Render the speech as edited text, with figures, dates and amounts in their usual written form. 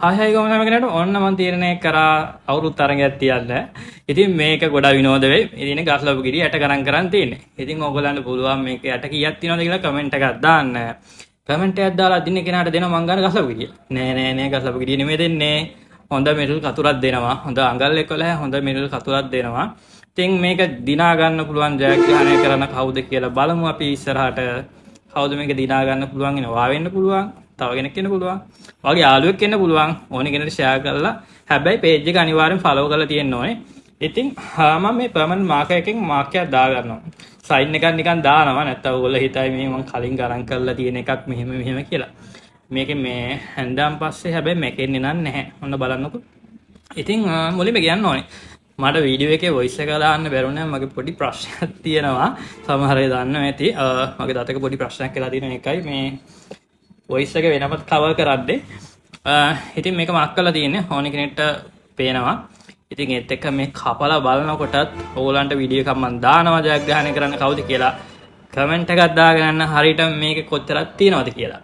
හයි ගොම කෙනට ඔන්න මන් තීරණය කරා අවුරුත් තරගයක් තියන්න. ඉතින් මේක ගොඩා විනෝද වෙයි. ඉතින් ගස්ලපු ගිරිය යට ගණන් කරන් තියෙන්නේ. ඉතින් ඕගොල්ලන්ට පුළුවන් මේක යට කීයක් තියෙනවද කියලා කමෙන්ට් එකක් දාන්න. කමෙන්ට් එකක් දාලා දින කෙනාට දෙනවා මං ගන්න ගස්ලපු ගිරිය. නෑ ගස්ලපු ගිරිය නෙමෙයි දෙන්නේ. හොඳ මෙඩල් කතුරක් දෙනවා. හොඳ අඟල් 11 හොඳ මෙඩල් කතුරක් දෙනවා. ඉතින් මේක දිනා ගන්න පුළුවන් ජයග්‍රහණය කරන කවුද කියලා බලමු අපි ඉස්සරහට. කවුද මේක දිනා ගන්න පුළුවන් වෙනවා වෙන්න පුළුවන්. තව කෙනෙක් වෙන්න පුළුවන්. ඔයාගේ යාළුවෙක් වෙන්න පුළුවන්. ඕන කෙනෙක්ට ෂෙයා කරලා හැබැයි පේජ් එක අනිවාර්යෙන් ෆලෝ කරලා තියෙන්න ඕනේ. ඉතින් මම මේ පර්මනන්ට් මාකර් එකෙන් මාක් එකක් දා ගන්නවා. සයින් එකක් නිකන් දානවා. නැත්නම් ඔයගොල්ලෝ හිතයි මේ මම කලින් ගණන් කරලා තියෙන එකක් මෙහෙම කියලා. මේකේ මේ හැන්දාම් පස්සේ හැබැයි මේකෙන්නේ නැහැ. ඔන්න බලන්නකෝ. ඉතින් මුලින්ම කියන්න ඕනේ. මට වීඩියෝ එකේ වොයිස් එක දාන්න බැරුණා. මගේ පොඩි ප්‍රශ්නයක් තියෙනවා. සමහර අය දන්නවා ඇති. මගේ දතක පොඩි ප්‍රශ්නයක් කියලා තියෙන එකයි මේ වොයිස් එක වෙනමත් කවර් කරද්දී ඉතින් මේක මාක් කරලා තියෙන්නේ ඕන කෙනෙක්ට පේනවා. ඉතින් ඒත් එක්ක මේ කපලා බලනකොටත් ඕගොල්ලන්ට වීඩියෝ එකක් මම දානවා ජයග්‍රහණය කරන්න කවුද කියලා කමෙන්ට් එකක් දාගෙන යන්න හරියට මේක කොච්චරක් තියෙනවද කියලා.